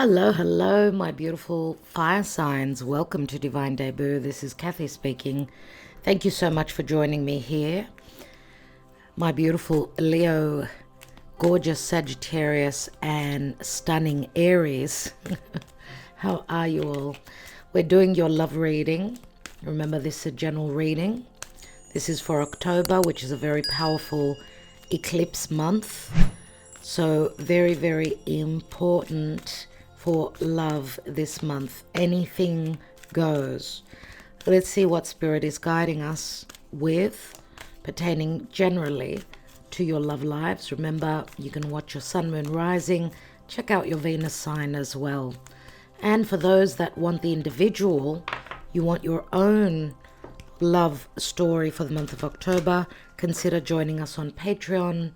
Hello, hello, my beautiful fire signs. Welcome to Divine Debut. This is Kathy speaking. Thank you so much for joining me here. My beautiful Leo, gorgeous Sagittarius, and stunning Aries. How are you all? We're doing your love reading. Remember, this is a general reading. This is for October, which is a very powerful eclipse month. So very, very important for love this month. Anything goes. Let's see what Spirit is guiding us with pertaining generally to your love lives. Remember, you can watch your sun, moon, rising. Check out your Venus sign as well. And for those that want the individual, you want your own love story for the month of October, consider joining us on Patreon.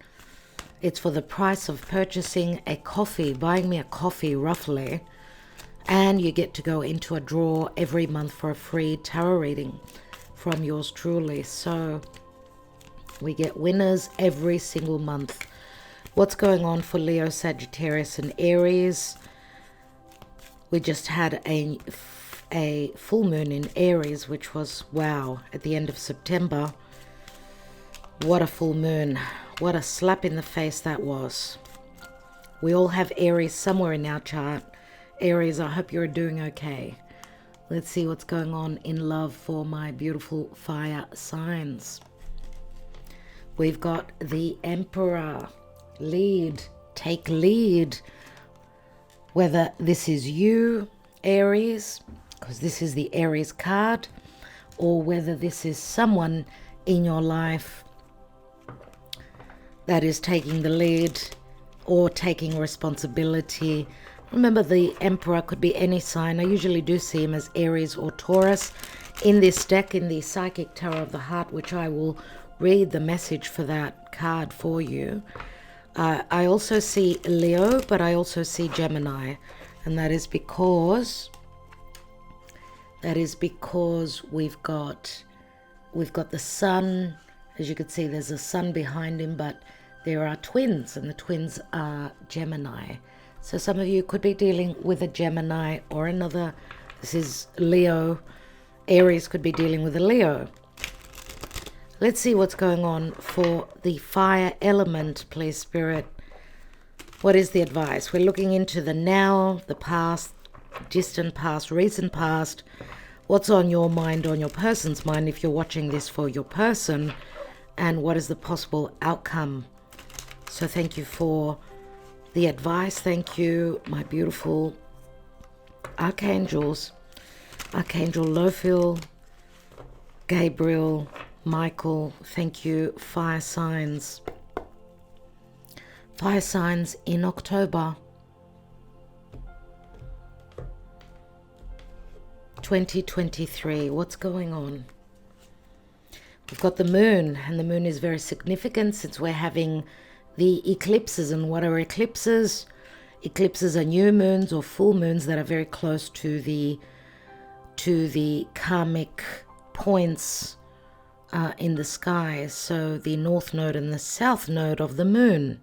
It's for the price of purchasing a coffee, buying me a coffee roughly, and you get to go into a draw every month for a free tarot reading from yours truly. So we get winners every single month. What's going on for Leo, Sagittarius, and Aries? We just had a full moon in Aries, which was, wow, at the end of September. What a full moon. What a slap in the face that was. We all have Aries somewhere in our chart. Aries, I hope you're doing okay. Let's see what's going on in love for my beautiful fire signs. We've got the Emperor. Lead. Take lead. Whether this is you, Aries, because this is the Aries card, or whether this is someone in your life that is taking the lead or taking responsibility. Remember, the Emperor could be any sign. I usually do see him as Aries or Taurus. In this deck, in the Psychic Tarot of the Heart, which I will read the message for that card for you, I also see Leo, but I also see Gemini. And that is because we've got the sun. As you can see, there's a sun behind him, but there are twins, and the twins are Gemini. So some of you could be dealing with a Gemini or another. This is Leo. Aries could be dealing with a Leo. Let's see what's going on for the fire element, please, Spirit. What is the advice? We're looking into the now, the past, distant past, recent past. What's on your mind, on your person's mind, if you're watching this for your person, and what is the possible outcome? So thank you for the advice. Thank you, my beautiful archangels. Archangel Lophiel, Gabriel, Michael. Thank you, fire signs. Fire signs in October 2023. What's going on? We've got the moon, and the moon is very significant since we're having the eclipses. And what are eclipses? Eclipses are new moons or full moons that are very close to the karmic points in the sky. So the north node and the south node of the moon.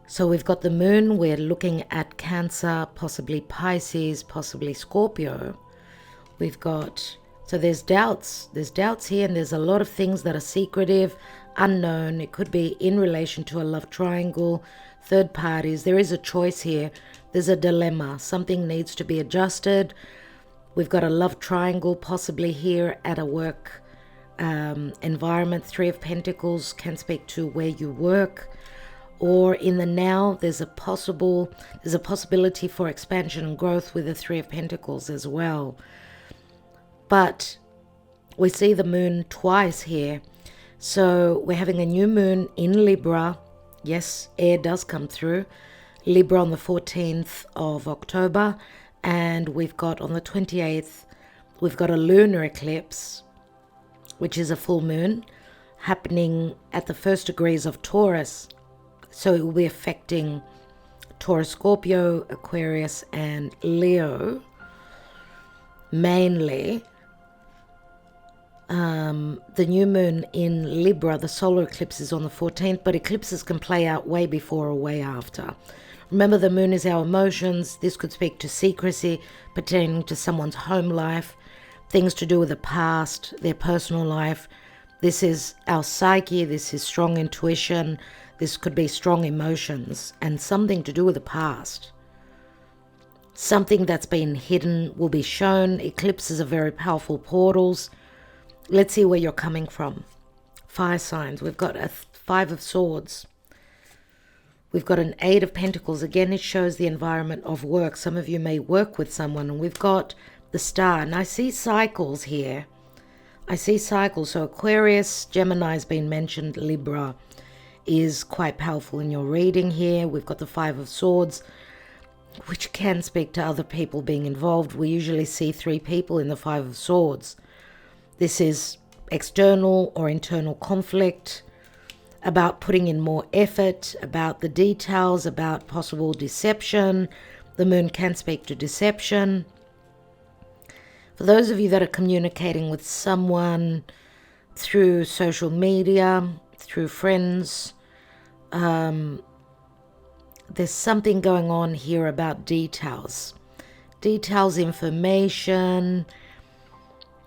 So we've got the moon. We're looking at Cancer, possibly Pisces, possibly Scorpio. So there's doubts. There's doubts here, and there's a lot of things that are secretive, unknown. It could be in relation to a love triangle, third parties. There is a choice here. There's a dilemma. Something needs to be adjusted. We've got a love triangle possibly here at a work environment. Three of Pentacles can speak to where you work. Or in the now, there's a possibility for expansion and growth with the Three of Pentacles as well. But we see the moon twice here. So we're having a new moon in Libra. Yes, air does come through. Libra on the 14th of October. And we've got on the 28th, we've got a lunar eclipse, which is a full moon, happening at the first degrees of Taurus. So it will be affecting Taurus, Scorpio, Aquarius, and Leo mainly. The new moon in Libra, the solar eclipse is on the 14th, but eclipses can play out way before or way after. Remember, the moon is our emotions. This could speak to secrecy pertaining to someone's home life, things to do with the past, their personal life. This is our psyche. This is strong intuition. This could be strong emotions and something to do with the past. Something that's been hidden will be shown. Eclipses are very powerful portals. Let's see where you're coming from. Fire signs. We've got a 5 of Swords. We've got an 8 of Pentacles. Again, it shows the environment of work. Some of you may work with someone. And we've got the Star. And I see cycles here. I see cycles. So Aquarius, Gemini has been mentioned. Libra is quite powerful in your reading here. We've got the 5 of Swords, which can speak to other people being involved. We usually see 3 people in the 5 of Swords. This is external or internal conflict, about putting in more effort, about the details, about possible deception. The moon can speak to deception. For those of you that are communicating with someone through social media, through friends, there's something going on here about details. Details, information.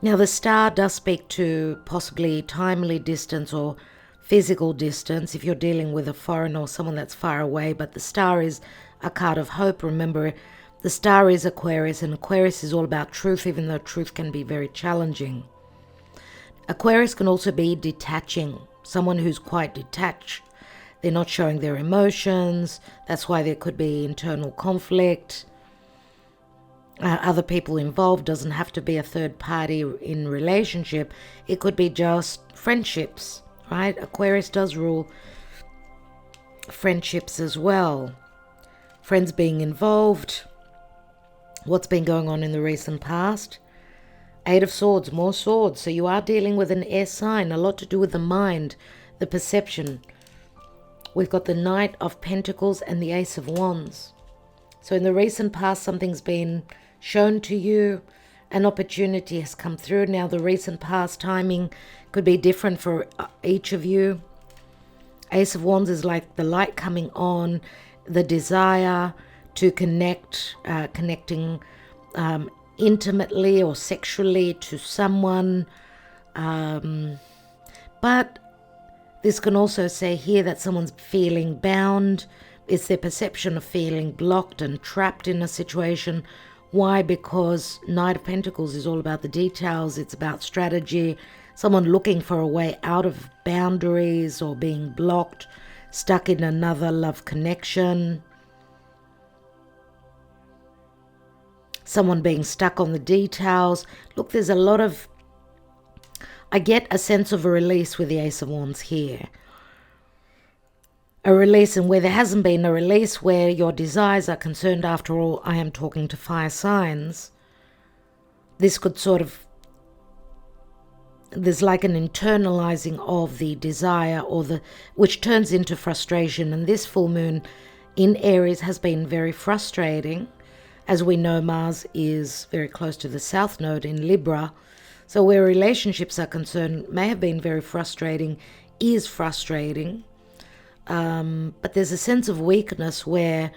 Now, the Star does speak to possibly timely distance or physical distance if you're dealing with a foreigner or someone that's far away, but the Star is a card of hope. Remember, the Star is Aquarius, and Aquarius is all about truth, even though truth can be very challenging. Aquarius can also be detaching, someone who's quite detached. They're not showing their emotions. That's why there could be internal conflict. Other people involved. Doesn't have to be a third party in relationship. It could be just friendships, right? Aquarius does rule friendships as well. Friends being involved. What's been going on in the recent past? 8 of Swords, more swords. So you are dealing with an air sign, a lot to do with the mind, the perception. We've got the Knight of Pentacles and the Ace of Wands. So in the recent past, something's been shown to you. An opportunity has come through. Now, the recent past timing could be different for each of you. Ace of Wands is like the light coming on, the desire to connecting intimately or sexually to someone. But this can also say here that someone's feeling bound. It's their perception of feeling blocked and trapped in a situation. Why? Because Knight of Pentacles is all about the details. It's about strategy. Someone looking for a way out of boundaries or being blocked, stuck in another love connection. Someone being stuck on the details. Look, there's a lot of... I get a sense of a release with the Ace of Wands here. A release, and where there hasn't been a release, where your desires are concerned, after all, I am talking to fire signs. This could sort of... There's like an internalizing of the desire, which turns into frustration. And this full moon in Aries has been very frustrating. As we know, Mars is very close to the South Node in Libra. So where relationships are concerned may have been very frustrating, is frustrating. But there's a sense of weakness where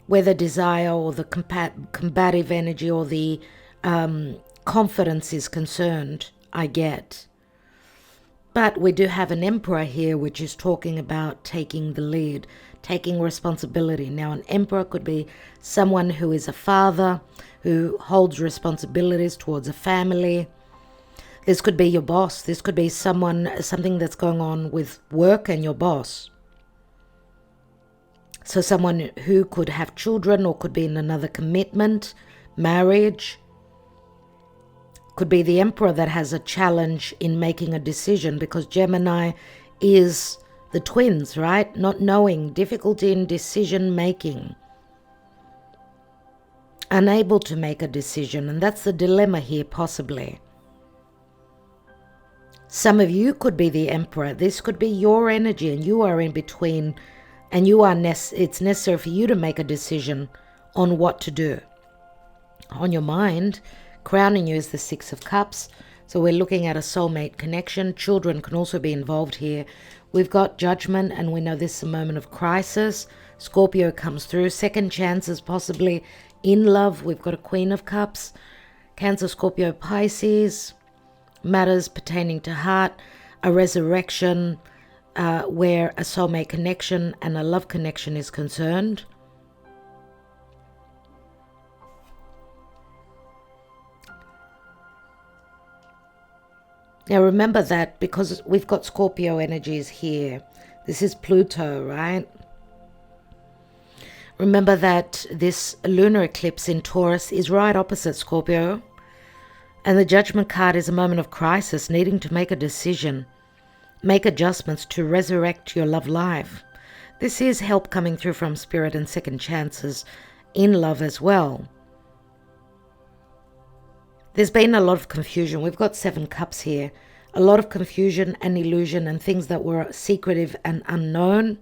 the desire or the combative energy or the confidence is concerned, I get. But we do have an Emperor here, which is talking about taking the lead, taking responsibility. Now, an Emperor could be someone who is a father, who holds responsibilities towards a family. This could be your boss. This could be something that's going on with work and your boss. So someone who could have children or could be in another commitment, marriage. Could be the Emperor that has a challenge in making a decision, because Gemini is the twins, right? Not knowing, difficulty in decision making. Unable to make a decision, and that's the dilemma here possibly. Some of you could be the Emperor. This could be your energy and you are in between, and it's necessary for you to make a decision on what to do. On your mind, crowning you is the 6 of Cups. So we're looking at a soulmate connection. Children can also be involved here We've got Judgment, and we know this is a moment of crisis. Scorpio comes through. Second chances, possibly in love. We've got a Queen of Cups. Cancer, Scorpio, Pisces. Matters pertaining to heart. A resurrection where a soulmate connection and a love connection is concerned. Now remember that because we've got Scorpio energies here, this is Pluto, right? Remember that this lunar eclipse in Taurus is right opposite Scorpio. And the Judgment card is a moment of crisis, needing to make a decision, make adjustments to resurrect your love life. This is help coming through from Spirit and second chances in love as well. There's been a lot of confusion. We've got 7 cups here. A lot of confusion and illusion and things that were secretive and unknown.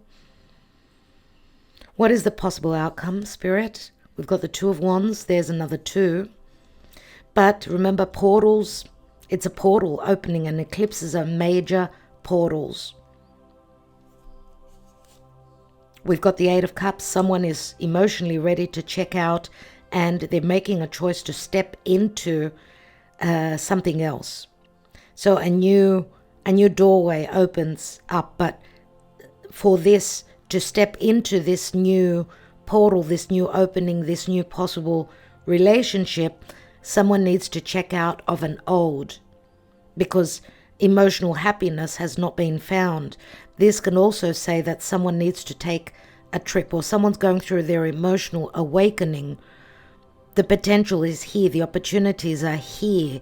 What is the possible outcome, Spirit? We've got the 2 of Wands. There's another 2. But remember, portals, it's a portal opening, and eclipses are major portals. We've got the 8 of Cups. Someone is emotionally ready to check out, and they're making a choice to step into something else. So a new doorway opens up, but for this to step into this new portal, this new opening, this new possible relationship, someone needs to check out of an old, because emotional happiness has not been found. This can also say that someone needs to take a trip, or someone's going through their emotional awakening. The potential is here. The opportunities are here.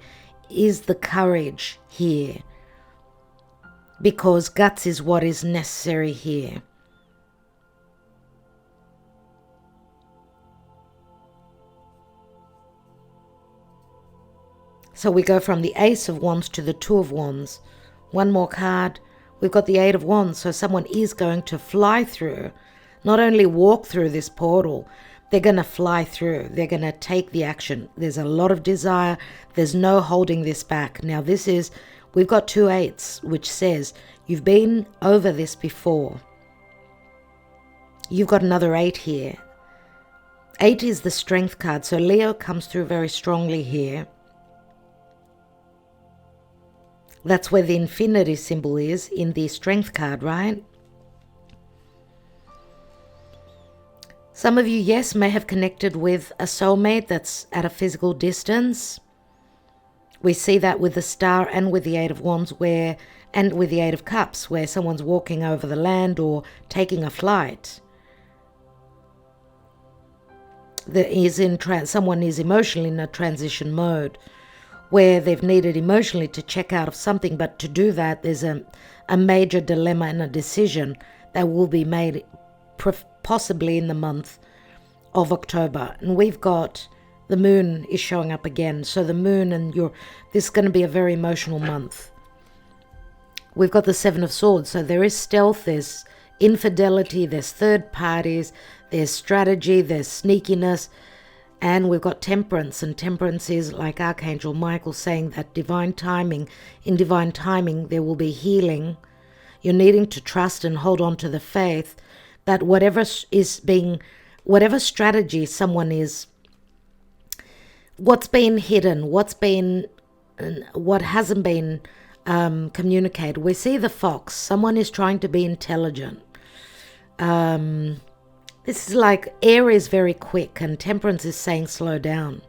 Is the courage here? Because guts is what is necessary here. So we go from the Ace of Wands to the 2 of Wands. One more card. We've got the 8 of Wands. So someone is going to fly through, not only walk through this portal, they're going to fly through. They're going to take the action. There's a lot of desire. There's no holding this back. Now this is, we've got 2 8s, which says you've been over this before. You've got another 8 here. 8 is the Strength card. So Leo comes through very strongly here. That's where the infinity symbol is in the Strength card, right? Some of you, yes, may have connected with a soulmate that's at a physical distance. We see that with the Star and with the 8 of Wands, and with the 8 of Cups, where someone's walking over the land or taking a flight. Someone is emotionally in a transition mode, where they've needed emotionally to check out of something, but to do that, there's a major dilemma and a decision that will be made possibly in the month of October. And we've got the moon is showing up again. So the moon and this is going to be a very emotional month. We've got the 7 of Swords. So there is stealth, there's infidelity, there's third parties, there's strategy, there's sneakiness. And we've got Temperance, and Temperance is like Archangel Michael saying that in divine timing, there will be healing. You're needing to trust and hold on to the faith that whatever strategy someone is, what's been hidden, what hasn't been communicated. We see the Fox. Someone is trying to be intelligent. This is like Aries very quick, and Temperance is saying slow down.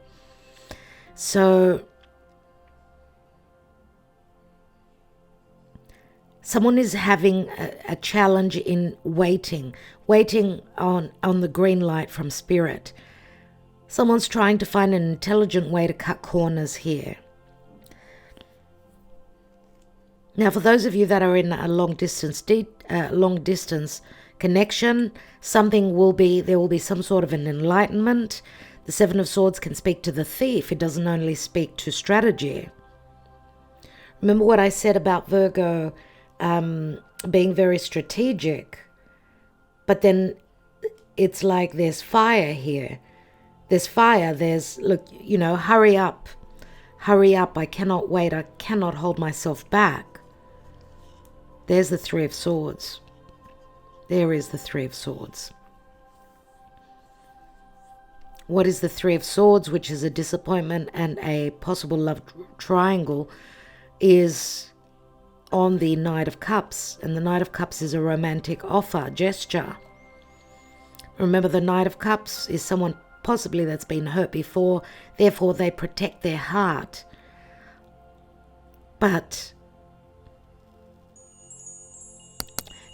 So someone is having a challenge in waiting on the green light from Spirit. Someone's trying to find an intelligent way to cut corners here. Now, for those of you that are in a long distance connection, there will be some sort of an enlightenment. The 7 of Swords can speak to the thief. It doesn't only speak to strategy. Remember what I said about Virgo being very strategic, but then it's like there's fire here. There's fire. Look, hurry up, I cannot wait. I cannot hold myself back. There's the Three of Swords. There is the Three of Swords. What is the Three of Swords, which is a disappointment and a possible love triangle, is on the Knight of Cups. And the Knight of Cups is a romantic offer, gesture. Remember, the Knight of Cups is someone possibly that's been hurt before, therefore they protect their heart. But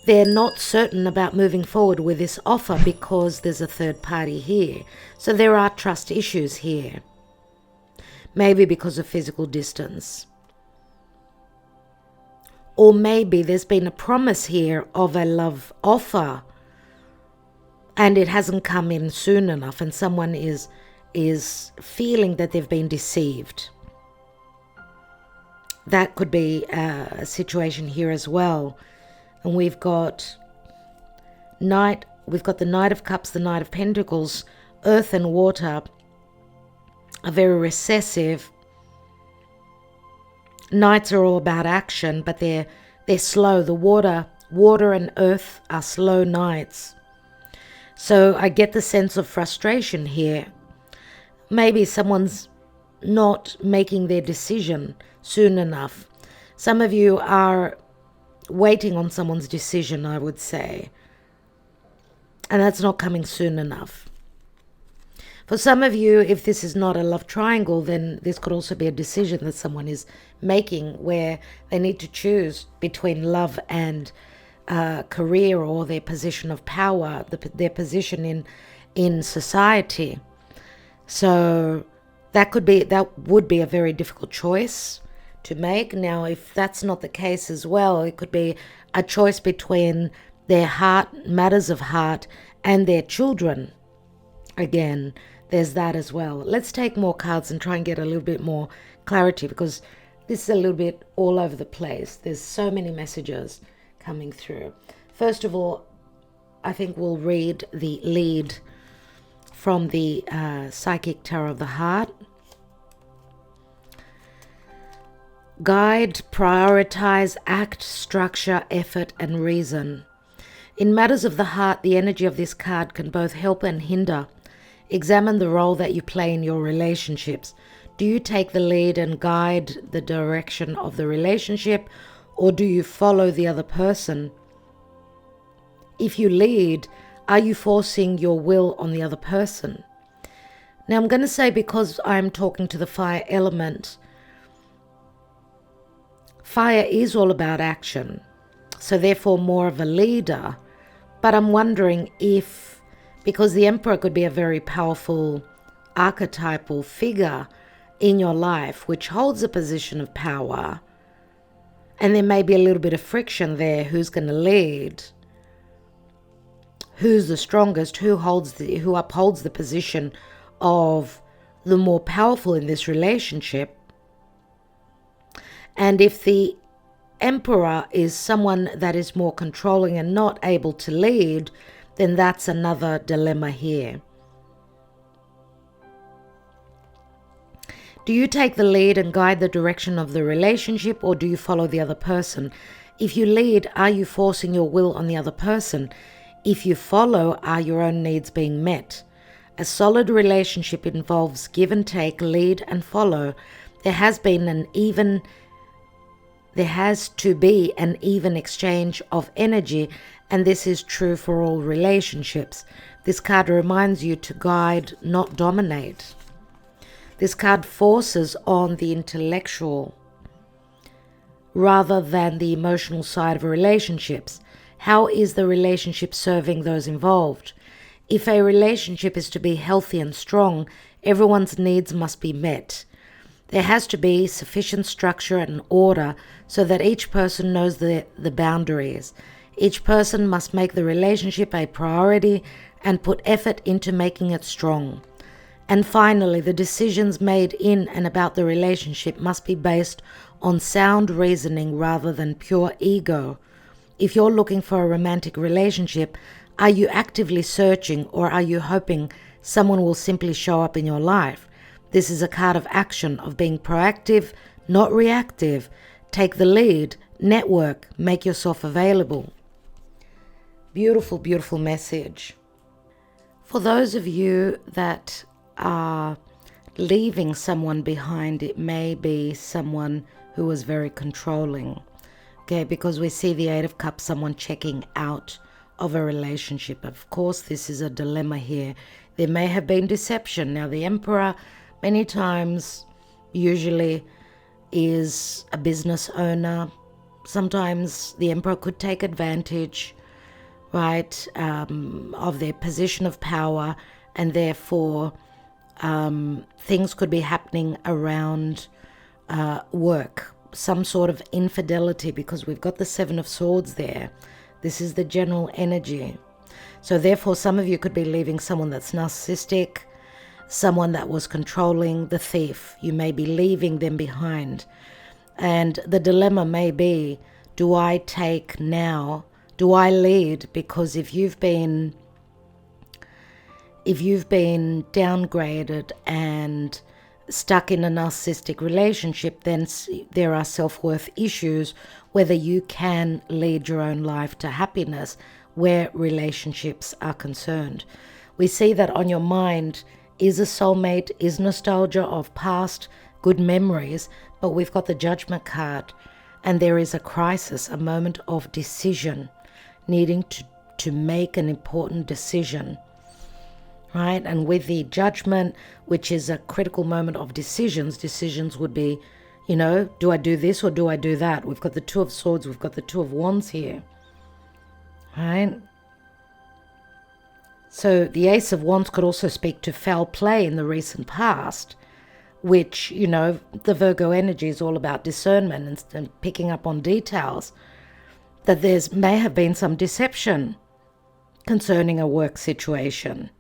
they're not certain about moving forward with this offer because there's a third party here. So there are trust issues here. Maybe because of physical distance. Or maybe there's been a promise here of a love offer and it hasn't come in soon enough, and someone is feeling that they've been deceived. That could be a situation here as well. And we've got the Knight of Cups, the Knight of Pentacles. Earth and water are very recessive. Knights are all about action, but they're slow. The water and earth are slow knights. So I get the sense of frustration here. Maybe someone's not making their decision soon enough. Some of you are waiting on someone's decision, I would say. And that's not coming soon enough. For some of you, if this is not a love triangle, then this could also be a decision that someone is making where they need to choose between love and career or their position of power, their position in society. So that would be a very difficult choice to make. Now, if that's not the case as well, it could be a choice between their heart, matters of heart, and their children. Again, there's that as well. Let's take more cards and try and get a little bit more clarity, because this is a little bit all over the place. There's so many messages coming through. First of all, I think we'll read the lead from the Psychic Tarot of the Heart. Guide, prioritize, act, structure, effort, and reason. In matters of the heart, the energy of this card can both help and hinder. Examine the role that you play in your relationships. Do you take the lead and guide the direction of the relationship, or do you follow the other person? If you lead, are you forcing your will on the other person? Now, I'm going to say, because I'm talking to the fire element, fire is all about action, so therefore more of a leader. But I'm wondering if, because the Emperor could be a very powerful archetypal figure in your life, which holds a position of power, and there may be a little bit of friction there. Who's going to lead? Who's the strongest? Who upholds the position of the more powerful in this relationship? And if the Emperor is someone that is more controlling and not able to lead, then that's another dilemma here. Do you take the lead and guide the direction of the relationship, or do you follow the other person? If you lead, are you forcing your will on the other person? If you follow, are your own needs being met? A solid relationship involves give and take, lead and follow. There has to be an even exchange of energy, and this is true for all relationships. This card reminds you to guide, not dominate. This card forces on the intellectual rather than the emotional side of relationships. How is the relationship serving those involved? If a relationship is to be healthy and strong, everyone's needs must be met. There has to be sufficient structure and order so that each person knows the boundaries. Each person must make the relationship a priority and put effort into making it strong. And finally, the decisions made in and about the relationship must be based on sound reasoning rather than pure ego. If you're looking for a romantic relationship, are you actively searching, or are you hoping someone will simply show up in your life? This is a card of action, of being proactive, not reactive. Take the lead, network, make yourself available. Beautiful, beautiful message. For those of you that are leaving someone behind, it may be someone who was very controlling. Okay, because we see the Eight of Cups, someone checking out of a relationship. Of course, this is a dilemma here. There may have been deception. Now, the Emperor, many times, usually is a business owner. Sometimes the Emperor could take advantage, right, of their position of power, and therefore things could be happening around work, some sort of infidelity, because we've got the Seven of Swords there. This is the general energy. So therefore, some of you could be leaving someone that's narcissistic, someone that was controlling, the thief. You may be leaving them behind. And the dilemma may be, do I take now? Do I lead? Because if you've been downgraded and stuck in a narcissistic relationship, then there are self-worth issues whether you can lead your own life to happiness where relationships are concerned. We see that on your mind is a soulmate, is nostalgia of past good memories, but we've got the Judgment card, and there is a crisis, a moment of decision, needing to make an important decision. Right? And with the Judgment, which is a critical moment of decisions would be, do I do this or do I do that? We've got the Two of Swords, we've got the Two of Wands here. Right? So the Ace of Wands could also speak to foul play in the recent past, which, the Virgo energy is all about discernment and picking up on details, that may have been some deception concerning a work situation.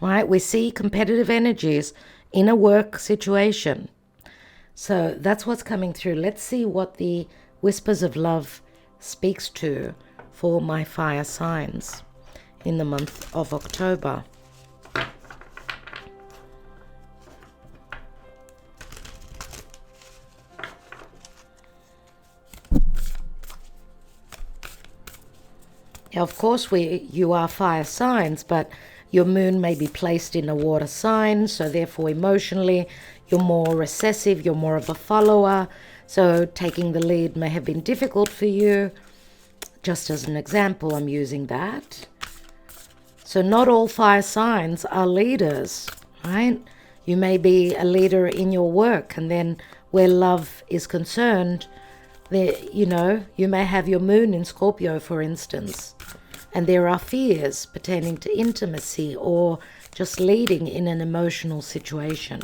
Right? We see competitive energies in a work situation. So that's what's coming through. Let's see what the Whispers of Love speaks to for my fire signs in the month of October. Now, of course, you are fire signs, but your moon may be placed in a water sign, so therefore emotionally you're more recessive, you're more of a follower, so taking the lead may have been difficult for you. Just as an example, I'm using that. So not all fire signs are leaders, right? You may be a leader in your work, and then where love is concerned, you may have your moon in Scorpio, for instance. And there are fears pertaining to intimacy or just leading in an emotional situation.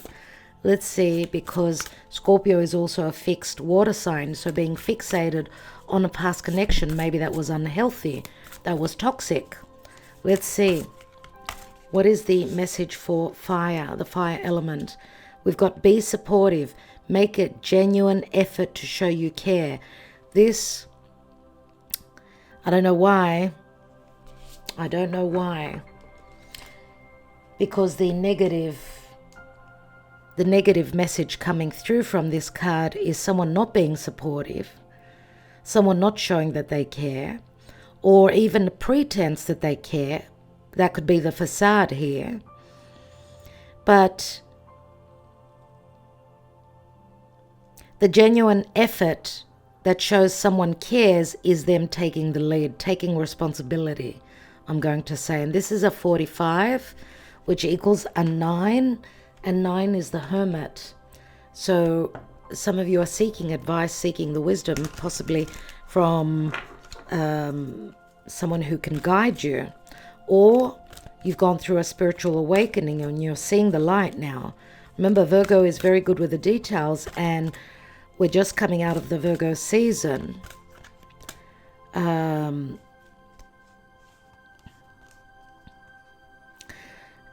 Let's see, because Scorpio is also a fixed water sign, so being fixated on a past connection, maybe that was unhealthy, that was toxic. Let's see. What is the message for fire, the fire element? We've got be supportive, make a genuine effort to show you care. This, I don't know why, because the negative message coming through from this card is someone not being supportive, someone not showing that they care, or even a pretense that they care. That could be the facade here. But the genuine effort that shows someone cares is them taking the lead, taking responsibility, I'm going to say. And this is a 45, which equals a 9, and 9 is the Hermit. So some of you are seeking advice, seeking the wisdom, possibly from someone who can guide you, or you've gone through a spiritual awakening and you're seeing the light now. Remember, Virgo is very good with the details, and we're just coming out of the Virgo season. And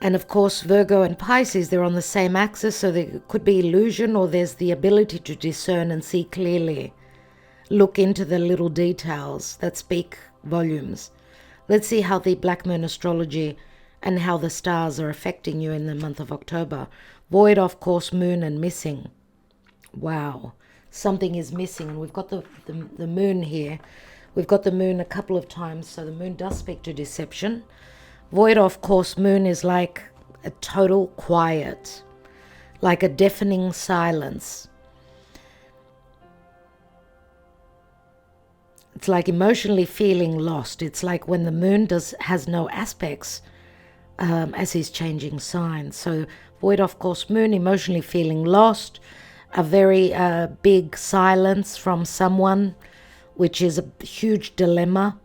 of course, Virgo and Pisces, they're on the same axis, so there could be illusion, or there's the ability to discern and see clearly. Look into the little details that speak volumes. Let's see how the Black Moon astrology and how the stars are affecting you in the month of October. Void, of course, moon and missing. Wow. something is missing. And we've got the moon here. We've got the moon a couple of times, so the moon does speak to deception. Void of course, moon is like a total quiet, like a deafening silence. It's like emotionally feeling lost. It's like when the moon has no aspects as he's changing signs. So void of course, moon, emotionally feeling lost, a very big silence from someone, which is a huge dilemma.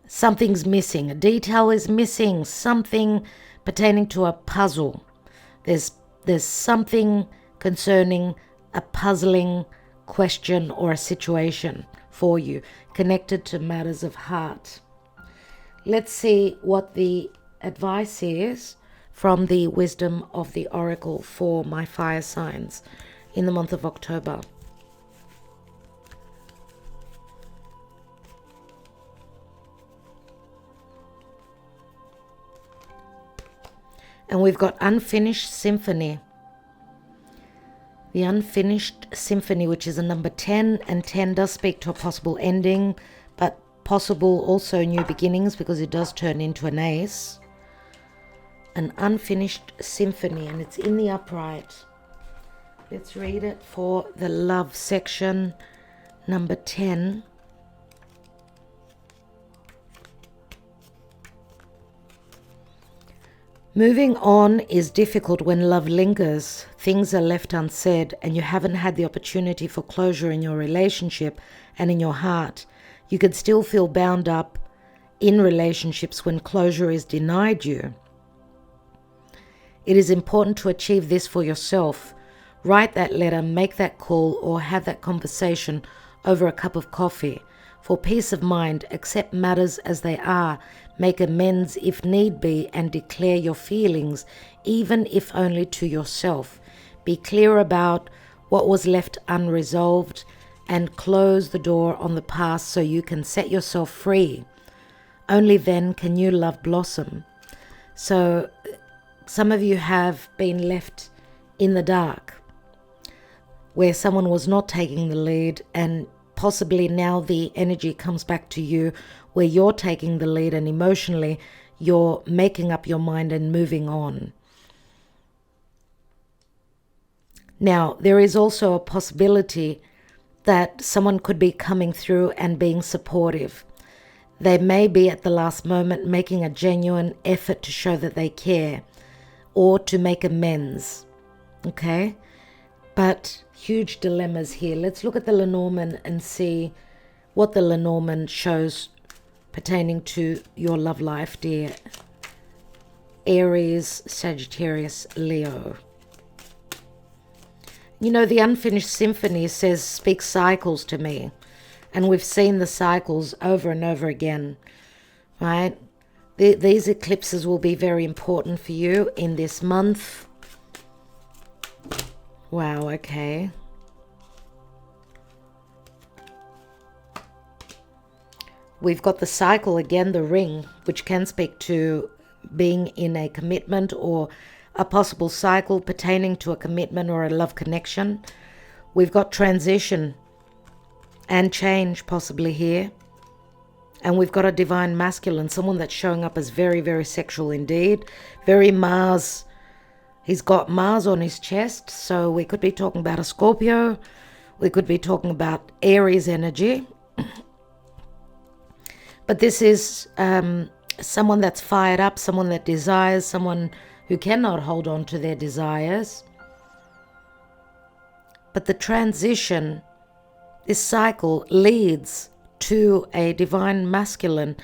Something's missing. A detail is missing. Something pertaining to a puzzle. There's something concerning a puzzling question or a situation for you, connected to matters of heart. Let's see what the advice is from the wisdom of the oracle for my fire signs in the month of October. And we've got unfinished symphony. The unfinished symphony, which is a number 10, and 10 does speak to a possible ending, but possible also new beginnings, because it does turn into an ace. An unfinished symphony, and it's in the upright. Let's read it for the love section, number 10. Moving on is difficult when love lingers, things are left unsaid, and you haven't had the opportunity for closure in your relationship and in your heart. You could still feel bound up in relationships when closure is denied you. It is important to achieve this for yourself. Write that letter, make that call, or have that conversation over a cup of coffee. For peace of mind, accept matters as they are, make amends if need be, and declare your feelings, even if only to yourself. Be clear about what was left unresolved and close the door on the past so you can set yourself free. Only then can new love blossom. So some of you have been left in the dark, where someone was not taking the lead, and possibly now the energy comes back to you where you're taking the lead, and emotionally you're making up your mind and moving on. Now, there is also a possibility that someone could be coming through and being supportive. They may be at the last moment making a genuine effort to show that they care or to make amends. Okay? But huge dilemmas here. Let's look at the Lenormand and see what the Lenormand shows pertaining to your love life, dear Aries, Sagittarius, Leo. You know, the unfinished symphony says, speak cycles to me. And we've seen the cycles over and over again, right? These eclipses will be very important for you in this month. Wow, okay. We've got the cycle again, the ring, which can speak to being in a commitment or a possible cycle pertaining to a commitment or a love connection. We've got transition and change possibly here. And we've got a divine masculine, someone that's showing up as very, very sexual indeed. Very Mars. He's got Mars on his chest, so we could be talking about a Scorpio. We could be talking about Aries energy. But this is someone that's fired up, someone that desires, someone who cannot hold on to their desires. But the transition, this cycle, leads to a divine masculine,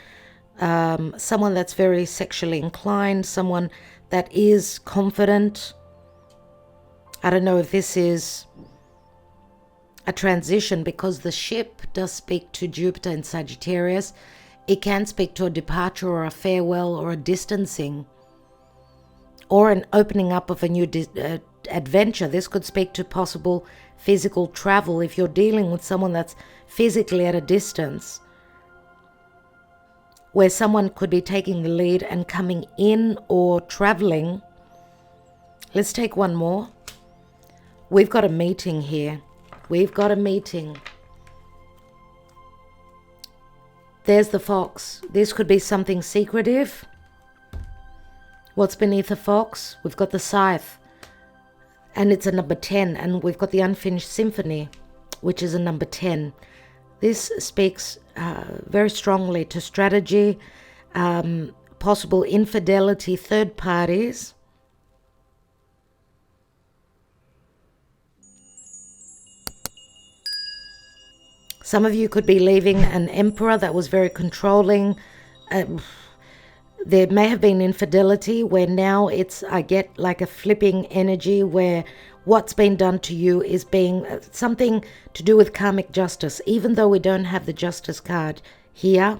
someone that's very sexually inclined, someone that is confident. I don't know if this is a transition, because the ship does speak to Jupiter in Sagittarius. It can speak to a departure or a farewell or a distancing or an opening up of a new adventure. This could speak to possible physical travel if you're dealing with someone that's physically at a distance, where someone could be taking the lead and coming in or traveling. Let's take one more. We've got a meeting here, we've got a meeting. There's the fox. This could be something secretive. What's beneath the fox? We've got the scythe. And it's a number 10. And we've got the unfinished symphony, which is a number 10. This speaks very strongly to strategy, possible infidelity, third parties. Some of you could be leaving an emperor that was very controlling. There may have been infidelity where now I get like a flipping energy where what's been done to you is being something to do with karmic justice, even though we don't have the justice card here.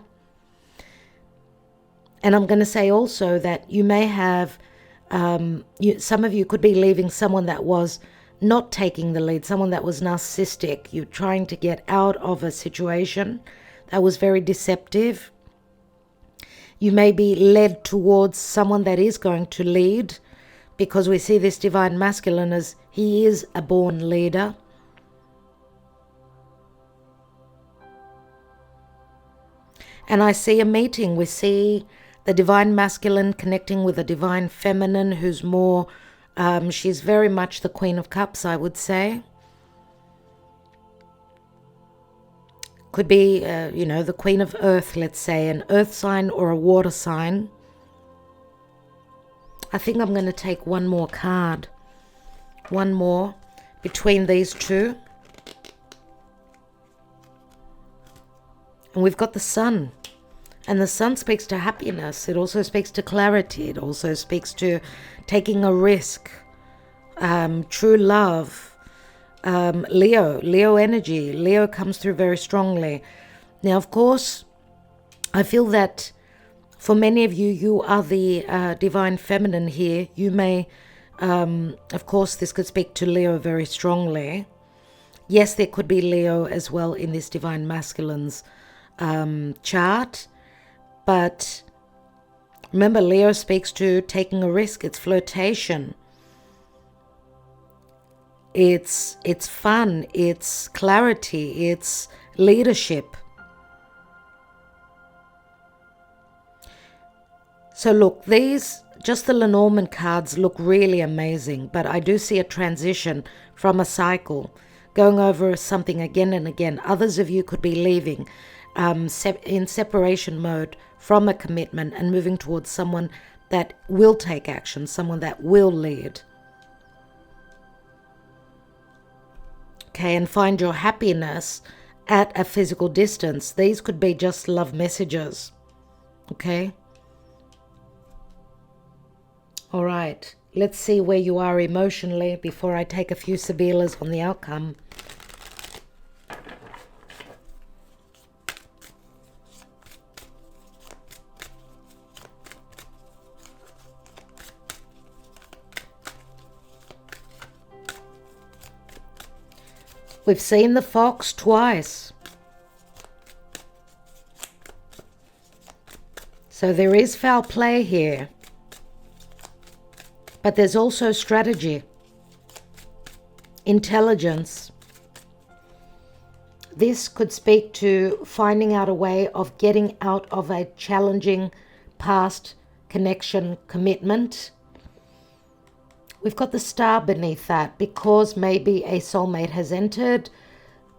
And I'm going to say also that you may have, some of you could be leaving someone that was not taking the lead, someone that was narcissistic. You're trying to get out of a situation that was very deceptive. You may be led towards someone that is going to lead, because we see this divine masculine as he is a born leader. And I see a meeting. We see the divine masculine connecting with the divine feminine, who's more, she's very much the Queen of Cups, I would say. Could be, the Queen of Earth, let's say, an earth sign or a water sign. I think I'm going to take one more card. One more between these two. And we've got the Sun. And the Sun speaks to happiness. It also speaks to clarity. It also speaks to taking a risk. True love. Leo energy. Leo comes through very strongly. Now, of course, I feel that for many of you, you are the divine feminine here. You may, of course, this could speak to Leo very strongly. Yes, there could be Leo as well in this divine masculine's chart. But remember, Leo speaks to taking a risk. It's flirtation. It's fun. It's clarity. It's leadership. So look, just the Lenormand cards look really amazing, but I do see a transition from a cycle, going over something again and again. Others of you could be leaving in separation mode from a commitment and moving towards someone that will take action, someone that will lead. Okay, and find your happiness at a physical distance. These could be just love messages. Okay? All right, let's see where you are emotionally before I take a few Sibilas on the outcome. We've seen the fox twice. So there is foul play here. But there's also strategy, intelligence. This could speak to finding out a way of getting out of a challenging past connection, commitment. We've got the star beneath that because maybe a soulmate has entered.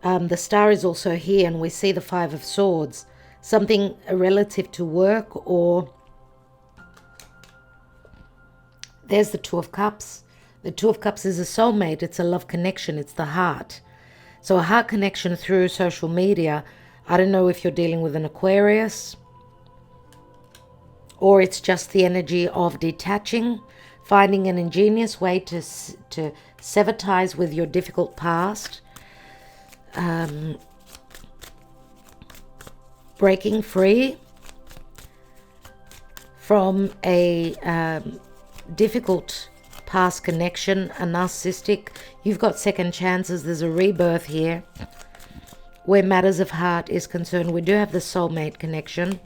The star is also here, and we see the Five of Swords. Something relative to work, or there's the Two of Cups. The Two of Cups is a soulmate. It's a love connection. It's the heart. So a heart connection through social media. I don't know if you're dealing with an Aquarius, or it's just the energy of detaching, finding an ingenious way to sever ties with your difficult past, breaking free from a difficult past connection, a narcissistic. You've got second chances. There's a rebirth here where matters of heart is concerned. We do have the soulmate connection.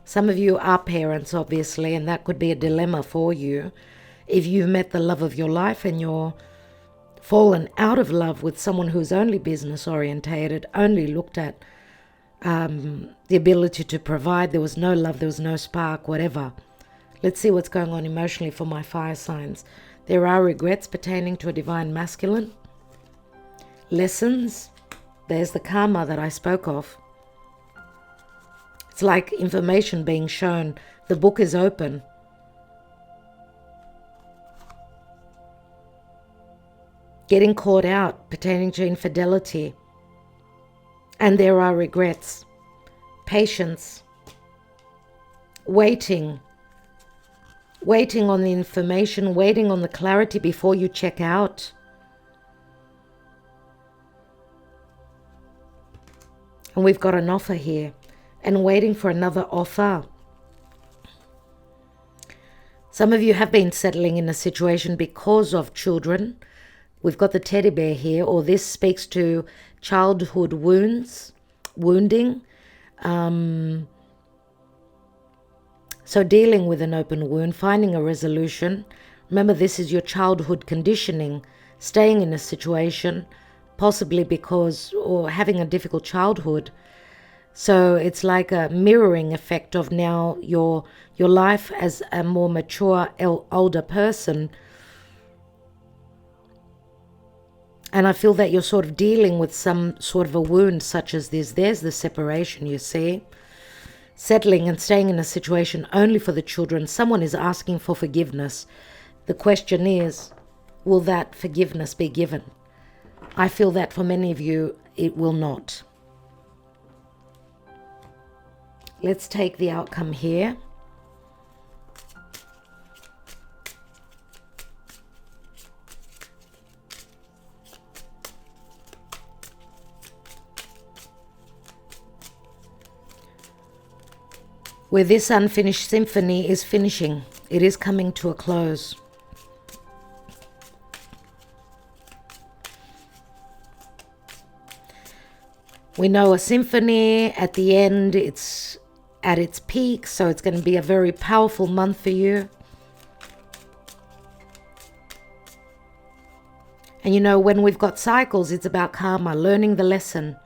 Some of you are parents, obviously, and that could be a dilemma for you. If you've met the love of your life and you're fallen out of love with someone who's only business orientated, only looked at the ability to provide. There was no love, there was no spark, whatever. Let's see what's going on emotionally for my fire signs. There are regrets pertaining to a divine masculine. Lessons. There's the karma that I spoke of. It's like information being shown. The book is open. Getting caught out pertaining to infidelity. And there are regrets. Patience. Waiting on the information, waiting on the clarity before you check out. And we've got an offer here, and waiting for another offer. Some of you have been settling in a situation because of children. We've got the teddy bear here, or this speaks to childhood wounding. So dealing with an open wound, finding a resolution. Remember, this is your childhood conditioning, staying in a situation, possibly because, or having a difficult childhood. So it's like a mirroring effect of now your life as a more mature, older person. And I feel that you're sort of dealing with some sort of a wound such as this. There's the separation, you see. Settling and staying in a situation only for the children. Someone is asking for forgiveness. The question is, will that forgiveness be given? I feel that for many of you, it will not. Let's take the outcome here. Where this unfinished symphony is finishing, it is coming to a close. We know a symphony at the end, it's at its peak, so it's going to be a very powerful month for you. And you know, when we've got cycles, it's about karma, learning the lesson.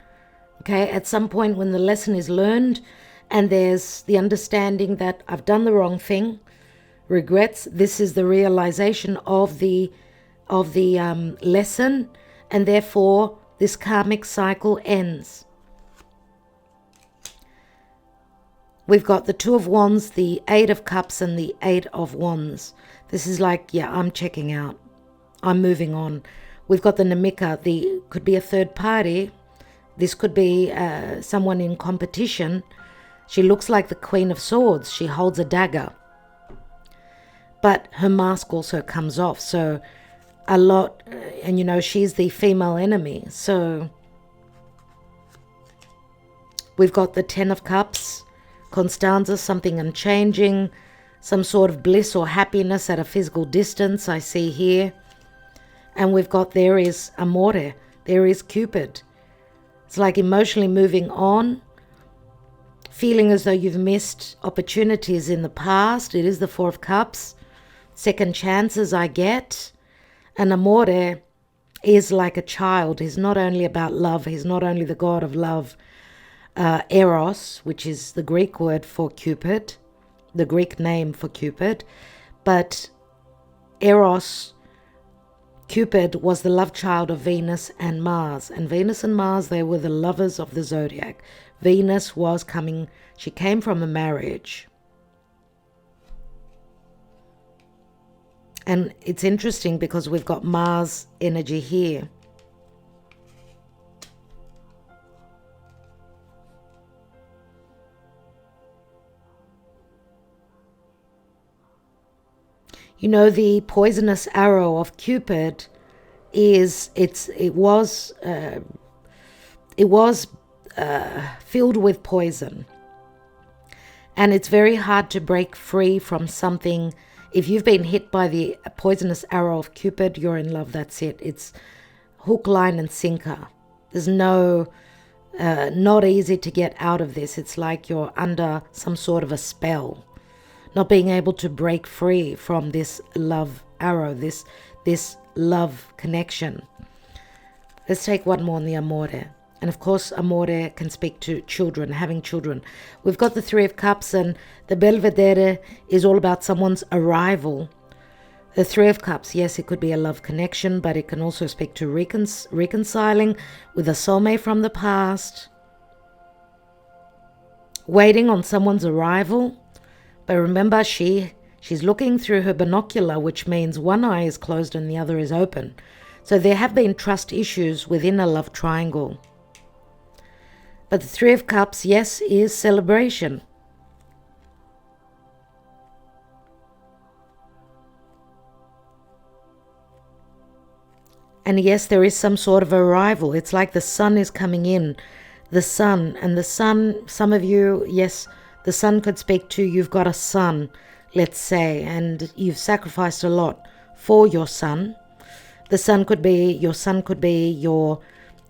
Okay, at some point when the lesson is learned, and there's the understanding that I've done the wrong thing, regrets, this is the realization of the lesson, and therefore this karmic cycle ends. We've got the Two of Wands, the Eight of Cups, and the Eight of Wands. This is like, yeah, I'm checking out. I'm moving on. We've got the Namika, could be a third party. This could be someone in competition. She looks like the Queen of Swords. She holds a dagger. But her mask also comes off. So a lot, and you know, she's the female enemy. So we've got the Ten of Cups, Constanza, something unchanging, some sort of bliss or happiness at a physical distance I see here. And we've got, there is Amore, there is Cupid. It's like emotionally moving on, feeling as though you've missed opportunities in the past. It is the Four of Cups. Second chances I get. And Amore is like a child. He's not only about love. He's not only the god of love. Eros, which is the Greek word for Cupid, the Greek name for Cupid. But Eros, Cupid, was the love child of Venus and Mars. And Venus and Mars, they were the lovers of the zodiac. Venus was coming, she came from a marriage. And it's interesting because we've got Mars energy here. You know, the poisonous arrow of Cupid is, it was filled with poison. And it's very hard to break free from something. If you've been hit by the poisonous arrow of Cupid, you're in love, that's it. It's hook, line, and sinker. There's no, not easy to get out of this. It's like you're under some sort of a spell. Not being able to break free from this love arrow, this love connection. Let's take one more on the amore. And of course, amore can speak to children, having children. We've got the Three of Cups, and the Belvedere is all about someone's arrival. The Three of Cups, yes, it could be a love connection, but it can also speak to reconciling with a soulmate from the past, waiting on someone's arrival. But remember, she's looking through her binocular, which means one eye is closed and the other is open. So there have been trust issues within a love triangle. But the Three of Cups, yes, is celebration. And yes, there is some sort of arrival. It's like the sun is coming in. The sun, and the sun, some of you, yes, the sun could speak to you've got a son, let's say, and you've sacrificed a lot for your son. The son could be your,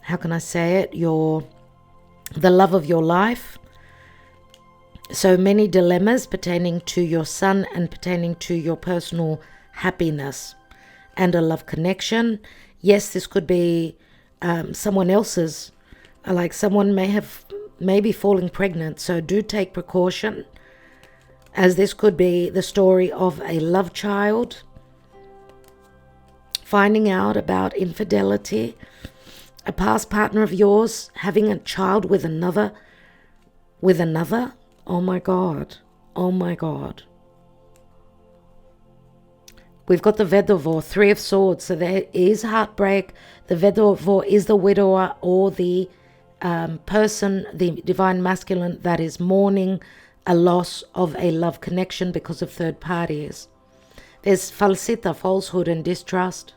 how can I say it, the love of your life. So many dilemmas pertaining to your son and pertaining to your personal happiness and a love connection. Yes, this could be someone else's, like someone may be falling pregnant, so do take precaution, as this could be the story of a love child finding out about infidelity, a past partner of yours having a child with another. Oh my God. We've got the Vedova, Three of Swords, so there is heartbreak. The Vedova is the widower or the person, the divine masculine, that is mourning a loss of a love connection because of third parties. There's falsità, falsehood and distrust.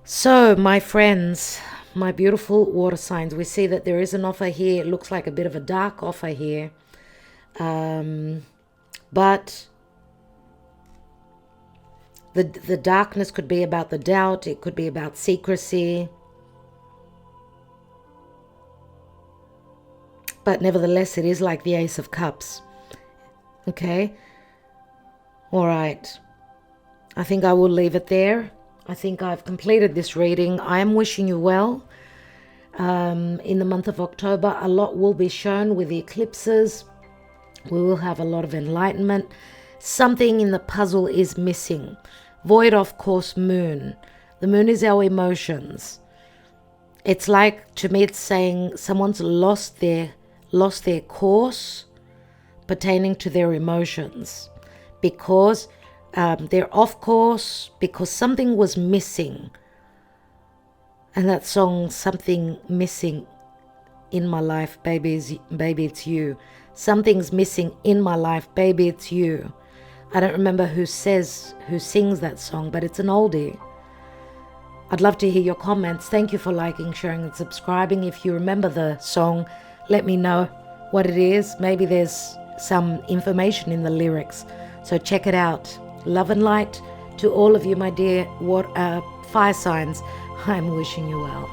So, my friends, my beautiful water signs, we see that there is an offer here. It looks like a bit of a dark offer here. But the darkness could be about the doubt. It could be about secrecy. But nevertheless, it is like the Ace of Cups. Okay? All right. I think I will leave it there. I think I've completed this reading. I am wishing you well. In the month of October, a lot will be shown with the eclipses. We will have a lot of enlightenment. Something in the puzzle is missing. Void of course moon. The moon is our emotions. It's like, to me, it's saying someone's lost their course pertaining to their emotions, because they're off course, because something was missing. And that song, Something Missing in My Life, baby, it's you. Something's missing in my life, baby, it's you. I don't remember who sings that song, but it's an oldie. I'd love to hear your comments. Thank you for liking, sharing, and subscribing. If you remember the song, let me know what it is. Maybe there's some information in the lyrics, so check it out. Love and light to all of you, my dear fire signs. I'm wishing you well.